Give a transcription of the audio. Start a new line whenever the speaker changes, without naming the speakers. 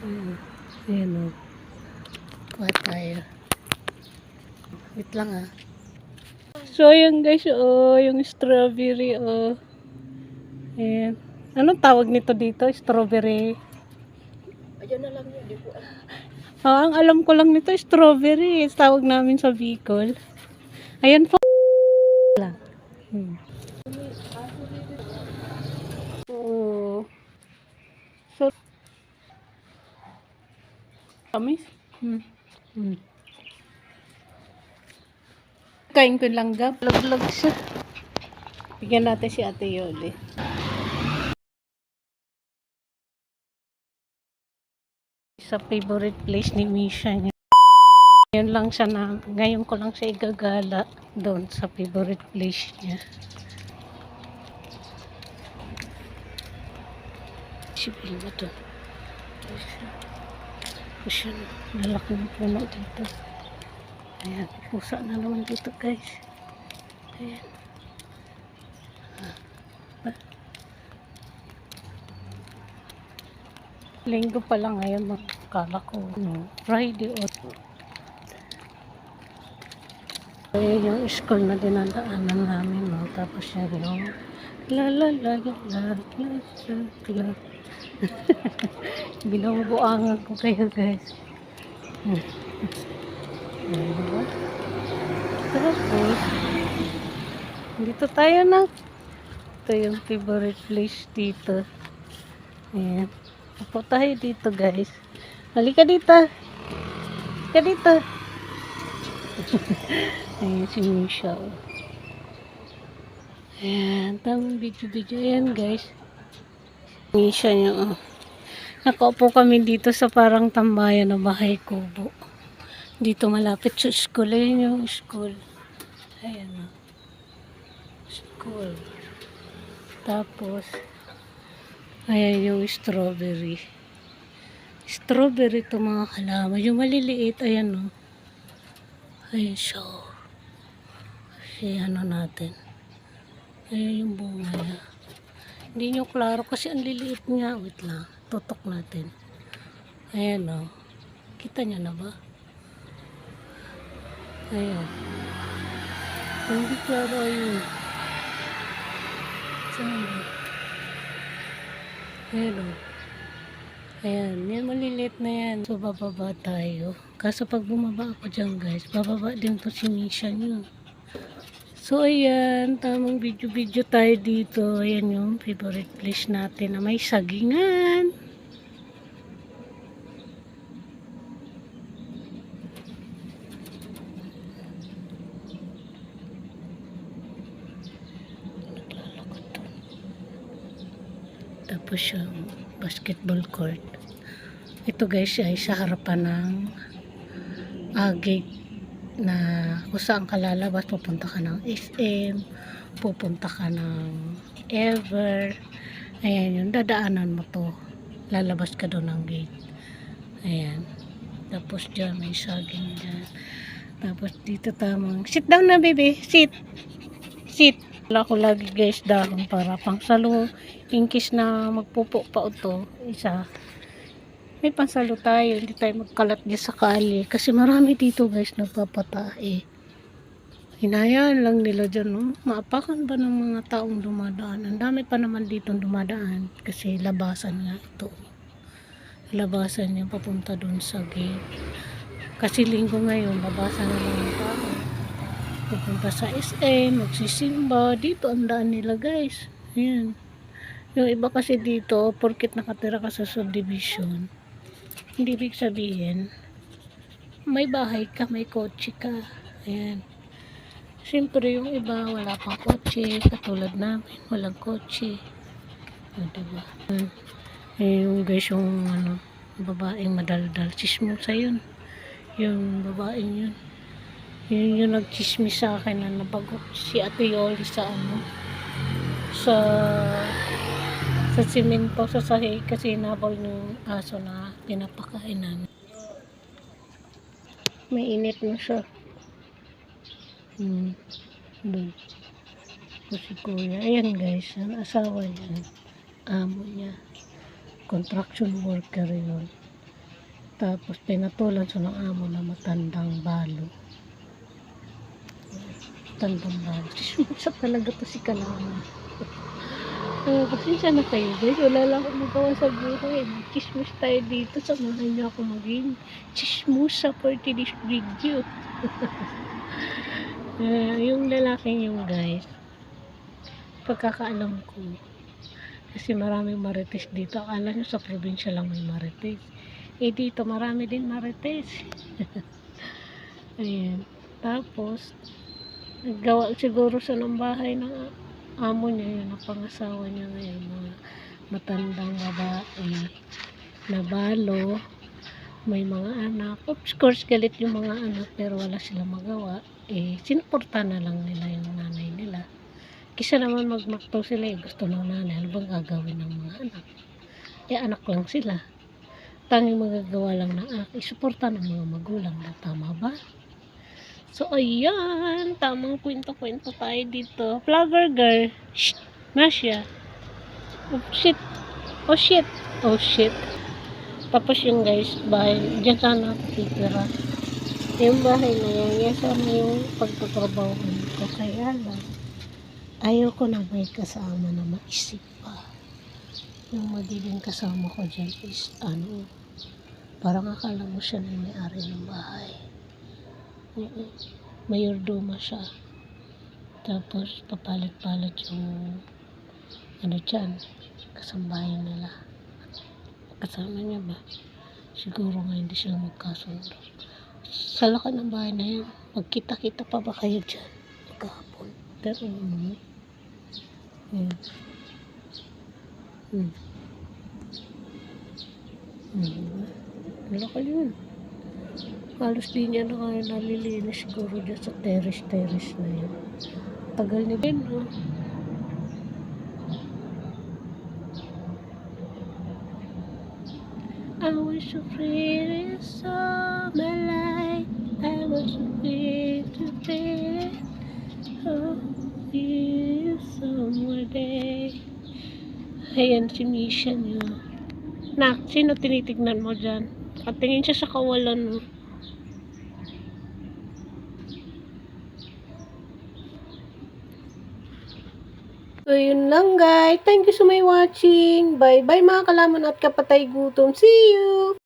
Ayan o. Kuha tayo. Wait lang ah. So ayan guys, oh, yung strawberry, oh. Ayan. Anong tawag nito dito? Strawberry.
Ayun na lang yun, di po.
Ah, ang alam ko lang nito, strawberry. Tawag namin sa Bicol. Ayan po. Lang. Oh. So, kamis? Kain ko lang ga. Vlog siya. Bigyan natin si Ate Yoli. Sa favorite place ni Misha niya. Ngayon lang siya na, ngayon ko lang siya igagala doon sa favorite place niya. Sibil ba ito? Pusa na. Lalaki ng puno dito. Ayan. Pusa na naman dito guys. Ayan. Linggo pa lang ngayon. Kala ko. No, Friday o. Ayan yung school na dinadaanan namin. No? Tapos yan yung la la la la la la la. Binubuangan ko kayo guys. Diba? Tapos dito tayo na. Ito yung favorite place dito. Ayan. Upo tayo dito guys. Halika dito. Halika dito. Ayan si Misha. Ayan. Tamang video-video. Ayan guys. Misha niya. Oh. Nakaupo kami dito sa parang tambayan na bahay kubo. Dito malapit sa school. Ayan yung school. Ayan o. School. Tapos, ayan yung strawberry. Strawberry to mga halaman. Yung maliliit, ayan o. Ayan siya o. Kasi ano natin. Ayan yung bunga niya. Hindi nyo klaro kasi ang liliit niya. Wait lang. Tutok natin. Ayan o. Kita nyo na ba? Ayan. Hindi klaro yun. Saan ba? Ayan o. Ayan. Yan maliliit na yan. So bababa tayo. Kaso pag bumaba ako dyan guys, bababa din po si Misha nyo. So ayan. Tamang video-video tayo dito. Ayan yung favorite place natin na may sagingan. Tapos yung basketball court. Ito guys ay sa harapan ng gate na kung saan ka lalabas. Pupunta ka ng SM, pupunta ka ng Ever. Ayan yung dadaanan mo to. Lalabas ka doon ng gate. Ayan. Tapos dyan may saging dyan. Tapos dito tamang sit down na baby. Sit. Sit. Wala ko lagi guys dahon para pang salo. In case na magpupo pa ito, isa. May pansalo tayo. Hindi tayo magkalat niya sa kali. Kasi marami dito guys nagpapatae. Hinayaan lang nila dyan. No? Maapakan ba ng mga taong dumadaan? Ang dami pa naman dito dumadaan. Kasi labasan nga ito. Labasan niya papunta dun sa gate. Kasi linggo ngayon, labasan na lang yung tao. Pupunta sa SM, magsisimba. Dito ang daan nila guys. Ayan. Yung iba kasi dito, porkit nakatira ka sa subdivision, hindi ibig sabihin, may bahay ka, may kotse ka. Ayan. Siyempre yung iba, wala pang kotse. Katulad namin, walang kotse. O, diba? Yung guys, yung ano, babaeng madaldal. Chismosa yun. Yung babaeng yun. Yun yung nagchismis sa akin na nabagot si Ate Yoli sa ano, sa simento sa sahig kasi nabol yung aso na pinapakain namin. May init na siya. Doon. Si Kuya. Ayan guys, ang asawa niya. Amo niya. Construction worker yun. Tapos pinatulan siya ng amo na matandang balo. Matandang balo. Siya talaga to si Kalaman. Pasensya na kayo guys. Wala lang akong magawa sa buhay. Chismis tayo dito. Samahan niyo ako maging chismosa for today's video. Yung lalaking yung guys. Pagkakaalam ko. Kasi maraming marites dito. Akala nyo sa probinsya lang may marites. Eh dito marami din marites. Ayan. Tapos, naggawa siguro siya ng bahay ng amo niya. Yun ang pangasawa niya ngayon. Mga matandang babae na balo. May mga anak. Of course, galit yung mga anak pero wala silang magawa. Eh, sinuporta na lang nila yung nanay nila. Kisa naman magmakto sila eh. Gusto ng nanay. Ano bang gagawin ng mga anak? Eh, anak lang sila. Tanging magagawa lang ng anak. Isuporta ng mga magulang na. Tama ba? So, ayan. Tamang kwento-kwento tayo dito. Vlogger girl. Shh! Masya. Oh, shit. Oh, shit. Oh, shit. Tapos yung guys, bahay. Diyan sana ako titira. Yung bahay na yan. Yan sana yung pagtatrabaho ko. Kaya lang. Ayoko na may kasama na maisip pa. Yung magiging kasama ko dyan is ano. Parang akala mo siya na yung may-ari ng bahay. Mayordoma siya. Tapos papalit-palit yung ano dyan, kasambahay nila. Kasama niya ba? Siguro nga hindi sila magkasundo. Sa laki ng bahay na yan, magkita-kita pa ba kayo dyan? Magkahapon. Pero laki yun. Halos di niya na kaya nalilinis siguro dyan sa terrace na yun. Tagal niya din, ha? I was so free so my life. I was so free to feel oh, you somewhere there. Ayan si Misha niya. Nak, sino tinitignan mo dyan? Patingin siya sa kawalan mo. So, yun lang guys. Thank you so much watching. Bye-bye mga kalaman at kapatay gutom. See you!